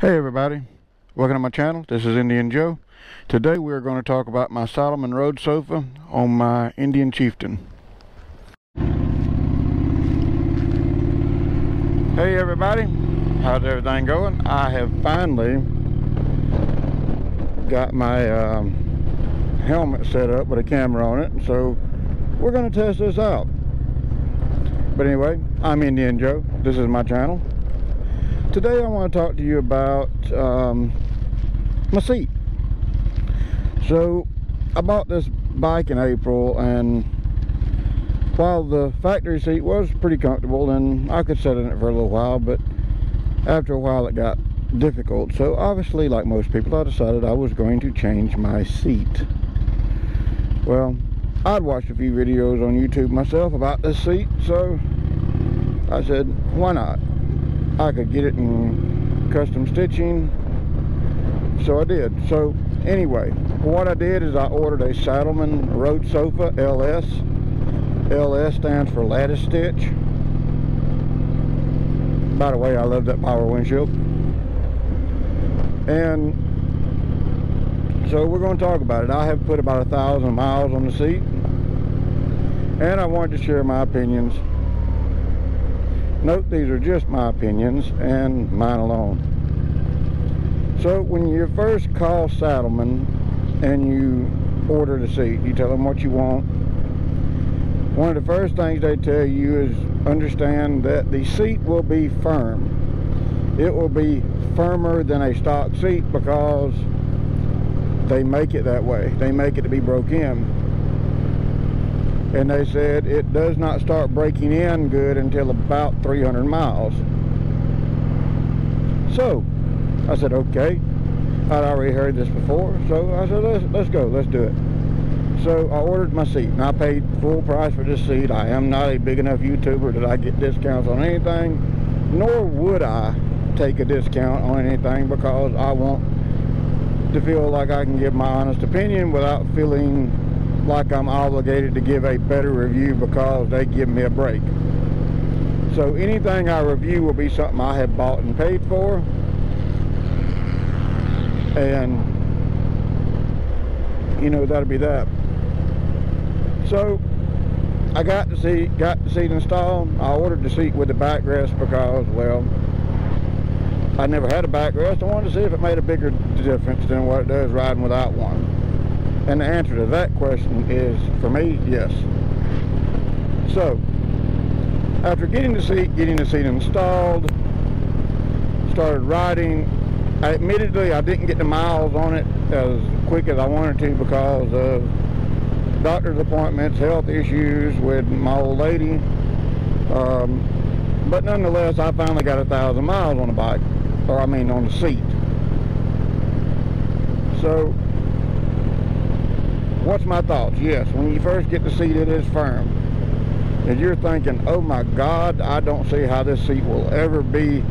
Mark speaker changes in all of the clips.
Speaker 1: Hey everybody, welcome to my channel. This is Indian Joe. Today we are going to talk about my Saddlemen road sofa on my Indian Chieftain. Hey everybody, how's everything going? I have finally got my helmet set up with a camera on it, so we're going to test this out. But anyway, I'm Indian Joe. This is my channel. Today I want to talk to you about my seat. So I bought this bike in April, and while the factory seat was pretty comfortable and I could sit in it for a little while, but after a while it got difficult. So obviously, like most people, I decided I was going to change my seat. Well, I'd watched a few videos on YouTube myself about this seat, so I said, why not? I could get it in custom stitching, so I did. So anyway, what I did is I ordered a Saddlemen road sofa, LS. LS stands for lattice stitch. By the way, I love that power windshield. And so we're going to talk about it. I have put about 1,000 miles on the seat, and I wanted to share my opinions. Note, these are just my opinions and mine alone. So when you first call Saddlemen and you order the seat, you tell them what you want. One of the first things they tell you is understand that the seat will be firm. It will be firmer than a stock seat because they make it that way. They make it to be broke in. And they said it does not start breaking in good until about 300 miles. So I said, okay. I'd already heard this before, so I said, let's go, let's do it. So I ordered my seat, and I paid full price for this seat. I am not a big enough YouTuber that I get discounts on anything, nor would I take a discount on anything, because I want to feel like I can give my honest opinion without feeling like I'm obligated to give a better review because they give me a break. So anything I review will be something I have bought and paid for, and you know, that'll be that. So I got the seat installed. I ordered the seat with the backrest because, well, I never had a backrest. I wanted to see if it made a bigger difference than what it does riding without one. And the answer to that question is, for me, yes. So, after getting the seat installed, started riding. Admittedly, I didn't get the miles on it as quick as I wanted to because of doctor's appointments, health issues with my old lady. But nonetheless, I finally got 1,000 miles on the bike, or I mean on the seat. So, what's my thoughts? Yes, when you first get the seat, it is firm. And you're thinking, oh my God, I don't see how this seat will ever be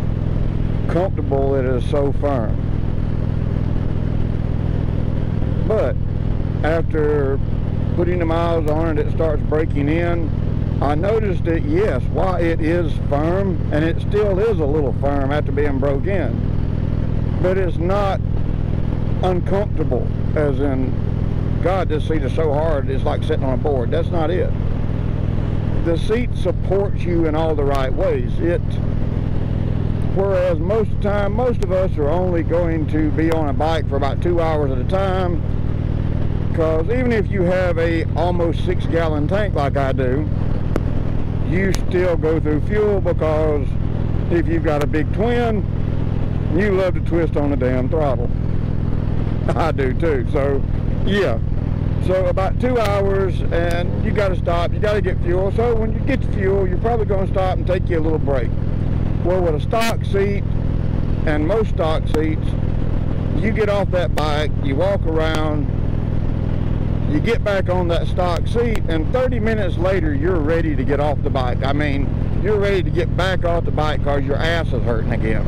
Speaker 1: comfortable. It is so firm. But after putting the miles on it, it starts breaking in. I noticed that, yes, while it is firm, and it still is a little firm after being broke in, but it's not uncomfortable, as in, God, this seat is so hard, it's like sitting on a board. That's not it. The seat supports you in all the right ways. Whereas most of the time, most of us are only going to be on a bike for about 2 hours at a time, because even if you have a almost 6-gallon tank like I do, you still go through fuel, because if you've got a big twin, you love to twist on the damn throttle. I do too. So yeah, so about 2 hours, and you got to stop, you got to get fuel. So when you get to fuel, you're probably going to stop and take you a little break. Well, with a stock seat, and most stock seats, you get off that bike, you walk around, you get back on that stock seat, and 30 minutes later you're ready to get off the bike. I mean, you're ready to get back off the bike because your ass is hurting again.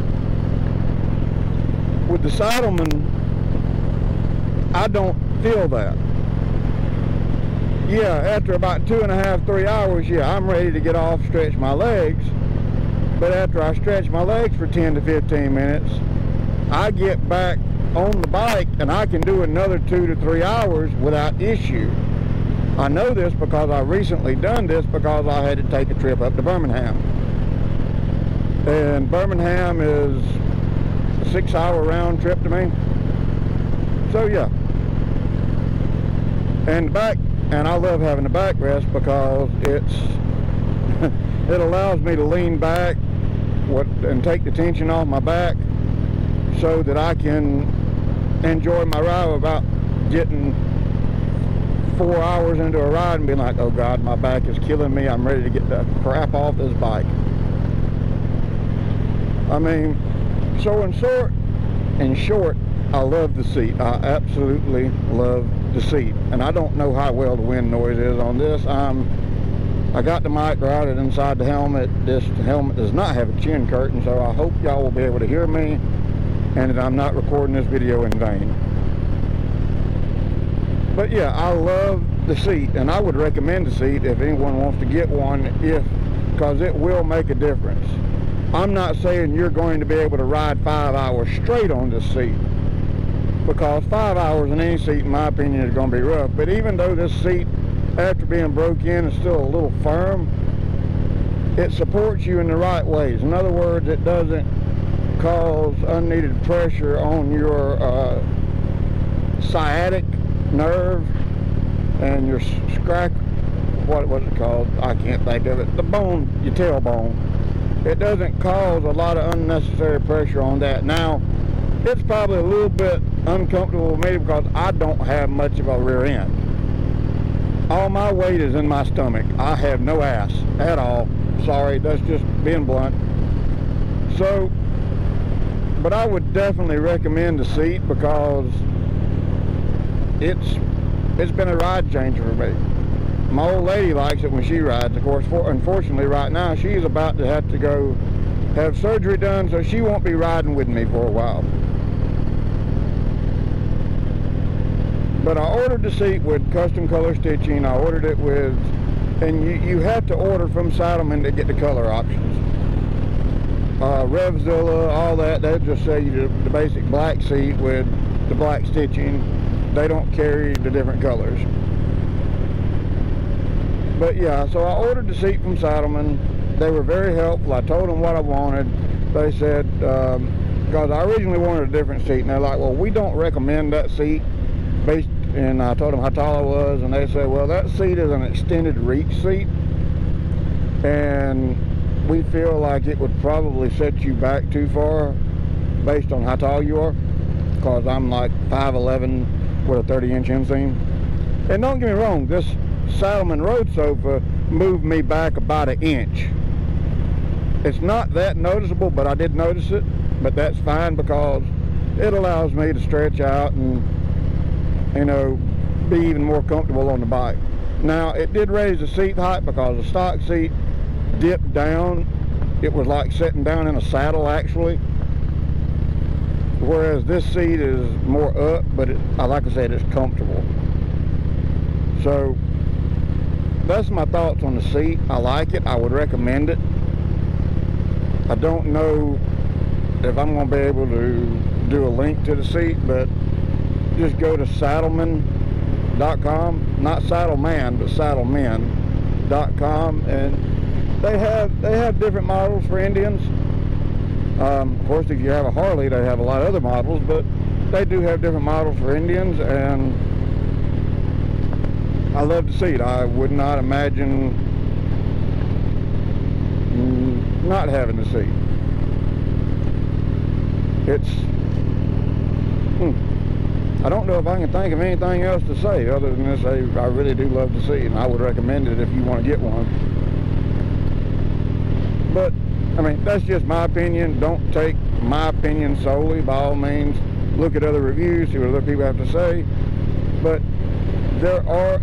Speaker 1: With the Saddlemen, I don't feel that. Yeah, after about 2.5, 3 hours, yeah, I'm ready to get off, stretch my legs. But after I stretch my legs for 10 to 15 minutes, I get back on the bike and I can do another 2 to 3 hours without issue. I know this because I recently done this because I had to take a trip up to Birmingham. And Birmingham is a 6-hour round trip to me. So yeah. And back, and I love having the backrest because it allows me to lean back and take the tension off my back so that I can enjoy my ride without getting 4 hours into a ride and being like, oh God, my back is killing me, I'm ready to get the crap off this bike. I mean, so in short, I love the seat. I absolutely love the seat. And I don't know how well the wind noise is on this. I got the mic routed inside the helmet. This helmet does not have a chin curtain, so I hope y'all will be able to hear me and that I'm not recording this video in vain. But yeah, I love the seat, and I would recommend the seat if anyone wants to get one, because it will make a difference. I'm not saying you're going to be able to ride 5 hours straight on this seat, because 5 hours in any seat, in my opinion, is going to be rough. But even though this seat, after being broke in, is still a little firm, it supports you in the right ways. In other words, it doesn't cause unneeded pressure on your sciatic nerve and your what was it called? I can't think of it. The bone, your tailbone. It doesn't cause a lot of unnecessary pressure on that. Now, it's probably a little bit uncomfortable with me because I don't have much of a rear end. All my weight is in my stomach. I have no ass at all. Sorry, that's just being blunt. So, but I would definitely recommend the seat because it's been a ride changer for me. My old lady likes it when she rides. Of course, unfortunately right now she's about to have to go have surgery done, so she won't be riding with me for a while. But I ordered the seat with custom color stitching. I ordered it with, and you have to order from Saddlemen to get the color options. Revzilla, all that, they'll just sell you the basic black seat with the black stitching. They don't carry the different colors. But yeah, so I ordered the seat from Saddlemen. They were very helpful. I told them what I wanted. They said, because I originally wanted a different seat, and they're like, well, we don't recommend that seat. And I told them how tall I was, and they said, well, that seat is an extended reach seat, and we feel like it would probably set you back too far based on how tall you are, because I'm like 5'11" with a 30-inch inseam. And don't get me wrong, this Saddlemen road sofa moved me back about 1 inch. It's not that noticeable, but I did notice it. But that's fine because it allows me to stretch out and, you know, be even more comfortable on the bike. Now, it did raise the seat height because the stock seat dipped down. It was like sitting down in a saddle, actually. Whereas this seat is more up, but like I said, it's comfortable. So that's my thoughts on the seat. I like it. I would recommend it. I don't know if I'm going to be able to do a link to the seat, but just go to saddlemen.com, not Saddleman, but saddlemen.com, and they have different models for Indians. Of course, if you have a Harley, they have a lot of other models, but they do have different models for Indians, and I love the seat. I would not imagine not having the seat. I don't know if I can think of anything else to say other than to say I really do love the seat, and I would recommend it if you want to get one. But I mean, that's just my opinion. Don't take my opinion solely. By all means, look at other reviews, see what other people have to say. But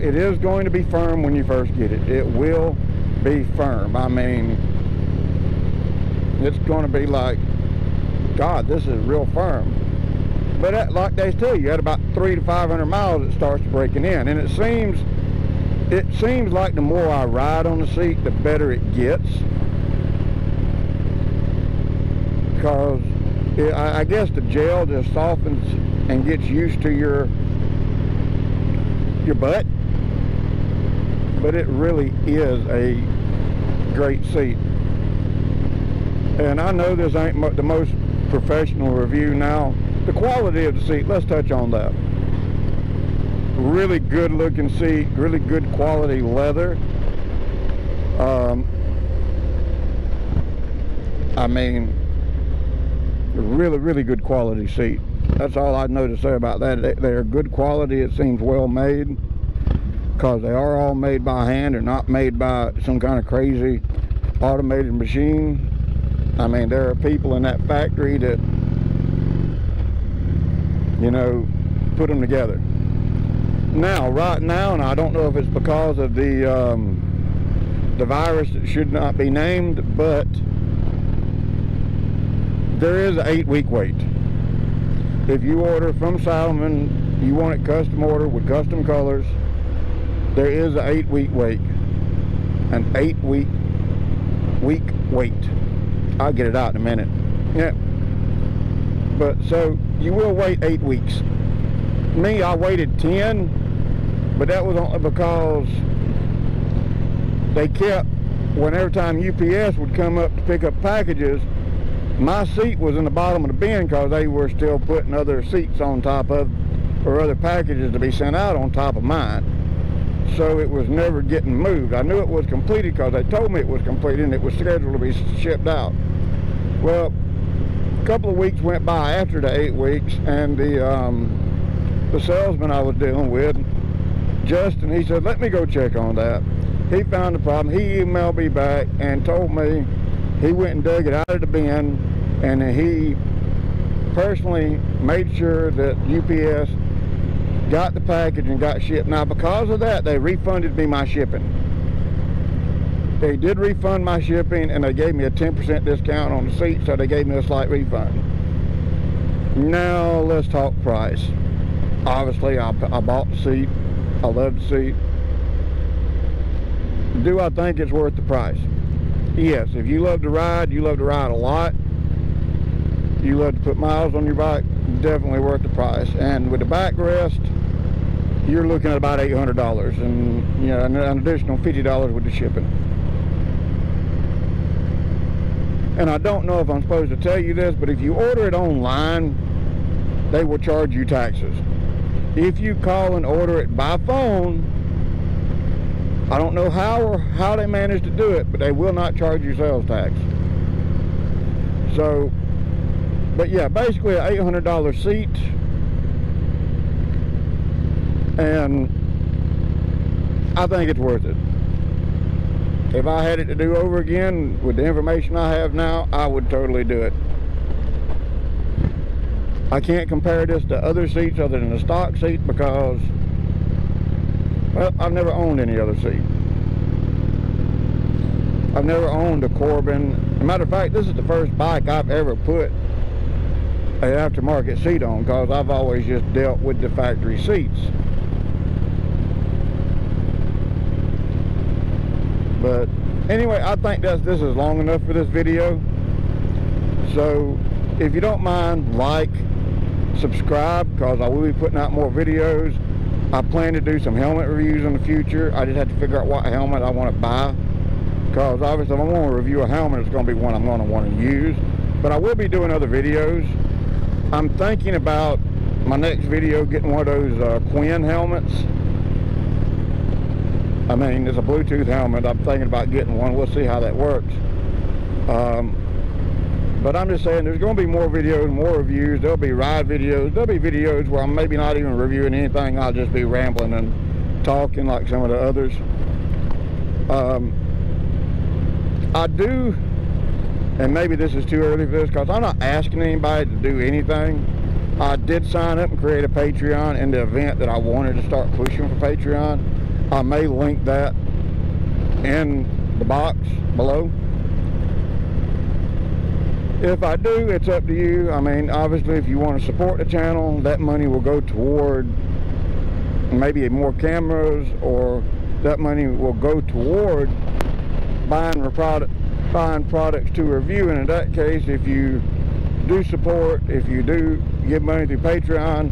Speaker 1: it is going to be firm when you first get it. It will be firm. I mean, it's going to be like, God, this is real firm. But like they tell you, at about 300 to 500 miles, it starts breaking in. And it seems like the more I ride on the seat, the better it gets. Because I guess the gel just softens and gets used to your butt, but it really is a great seat. And I know this ain't the most professional review now. The quality of the seat, let's touch on that. Really good looking seat, really good quality leather. I mean, really good quality seat. That's all I'd know to say about that. They're good quality. It seems well made, because they are all made by hand. They're not made by some kind of crazy automated machine. I mean, there are people in that factory that, you know, put them together. Now, right now, and I don't know if it's because of the virus that should not be named, but there is an 8-week wait. If you order from Saddlemen, you want it custom order with custom colors, there is an 8-week wait. An 8-week wait. I'll get it out in a minute. Yeah. But so you will wait 8 weeks. Me, I waited 10, but that was only because they kept, whenever time UPS would come up to pick up packages, my seat was in the bottom of the bin because they were still putting other seats on top of, or other packages to be sent out on top of mine. So it was never getting moved. I knew it was completed because they told me it was completed and it was scheduled to be shipped out. Well, a couple of weeks went by after the 8 weeks, and the salesman I was dealing with, Justin, he said, let me go check on that. He found the problem. He emailed me back and told me he went and dug it out of the bin, and he personally made sure that UPS got the package and got shipped. Now, because of that, they refunded me my shipping. They did refund my shipping, and they gave me a 10% discount on the seat, so they gave me a slight refund. Now, let's talk price. Obviously, I bought the seat. I love the seat. Do I think it's worth the price? Yes. If you love to ride, you love to ride a lot, you love to put miles on your bike, definitely worth the price. And with the backrest, you're looking at about $800, and you know, an additional $50 with the shipping. And I don't know if I'm supposed to tell you this, but if you order it online, they will charge you taxes. If you call and order it by phone, I don't know how they managed to do it, but they will not charge you sales tax. So, but yeah, basically an $800 seat, and I think it's worth it. If I had it to do over again with the information I have now, I would totally do it. I can't compare this to other seats other than the stock seat because, well, I've never owned any other seat. I've never owned a Corbin. As a matter of fact, this is the first bike I've ever put an aftermarket seat on, because I've always just dealt with the factory seats. But anyway, I think this is long enough for this video. So if you don't mind, like, subscribe, because I will be putting out more videos. I plan to do some helmet reviews in the future. I just have to figure out what helmet I want to buy, because obviously if I want to review a helmet, it's going to be one I'm going to want to use. But I will be doing other videos. I'm thinking about my next video getting one of those Quinn helmets. I mean, it's a Bluetooth helmet. I'm thinking about getting one. We'll see how that works. But I'm just saying, there's going to be more videos, more reviews. There'll be ride videos. There'll be videos where I'm maybe not even reviewing anything. I'll just be rambling and talking like some of the others. I do, and maybe this is too early for this, because I'm not asking anybody to do anything. I did sign up and create a Patreon in the event that I wanted to start pushing for Patreon. I may link that in the box below. If I do, it's up to you. I mean, obviously, if you want to support the channel, that money will go toward maybe more cameras, or that money will go toward buying products to review. And in that case, if you do support, if you do give money through Patreon,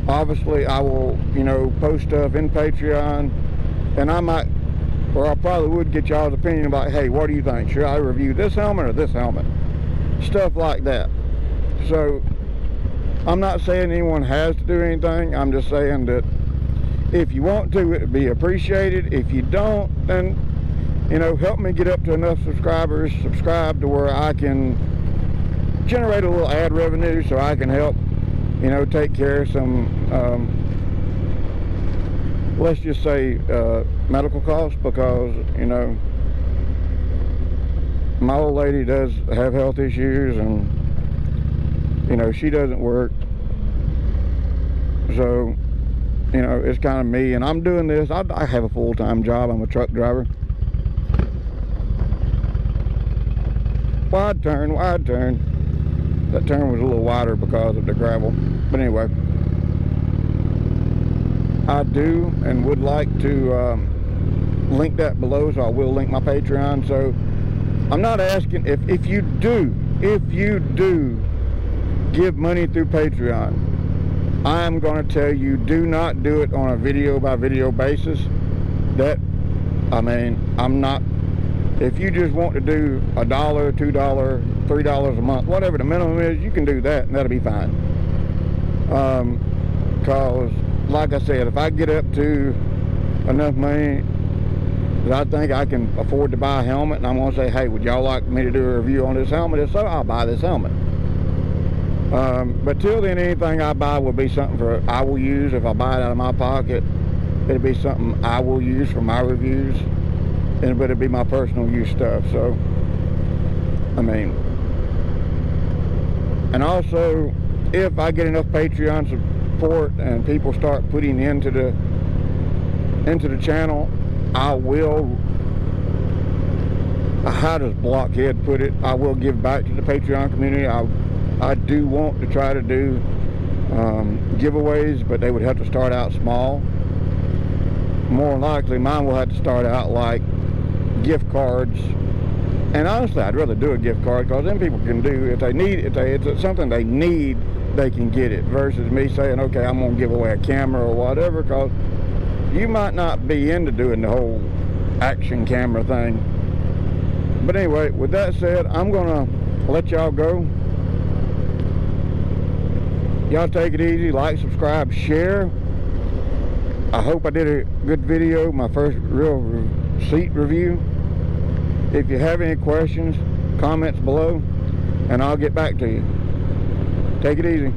Speaker 1: obviously I will, you know, post stuff in Patreon, and I might, or I probably would get y'all's opinion about, hey, what do you think? Should I review this helmet or this helmet? Stuff like that. So I'm not saying anyone has to do anything. I'm just saying that if you want to, it'd be appreciated. If you don't, then, you know, help me get up to enough subscribers, subscribe to where I can generate a little ad revenue so I can help, you know, take care of some, let's just say, medical costs, because, you know, my old lady does have health issues, and, you know, she doesn't work. So, you know, it's kind of me, and I'm doing this. I have a full-time job. I'm a truck driver. Wide turn, wide turn. That turn was a little wider because of the gravel. But anyway, I do and would like to link that below, so I will link my Patreon. So I'm not asking, if you do give money through Patreon, I am going to tell you, do not do it on a video by video basis. That, I mean, I'm not, if you just want to do $1, $2, $3 a month, whatever the minimum is, you can do that and that'll be fine. Because, like I said, if I get up to enough money that I think I can afford to buy a helmet, and I'm going to say, hey, would y'all like me to do a review on this helmet? If so, I'll buy this helmet. But till then, anything I buy will be something I will use. If I buy it out of my pocket, it'll be something I will use for my reviews, but it'll be my personal use stuff. So, I mean, and also, if I get enough Patreon support and people start putting into the channel, I will, how does Blockhead put it, I will give back to the Patreon community. I do want to try to do giveaways, but they would have to start out small. More likely, mine will have to start out like gift cards. And honestly, I'd rather do a gift card, because then people can do, if they need, if it's something they need, they can get it, versus me saying, okay, I'm going to give away a camera or whatever, because you might not be into doing the whole action camera thing. But anyway, with that said, I'm going to let y'all go. Y'all take it easy, like, subscribe, share. I hope I did a good video, my first real seat review. If you have any questions, comments below, and I'll get back to you. Take it easy.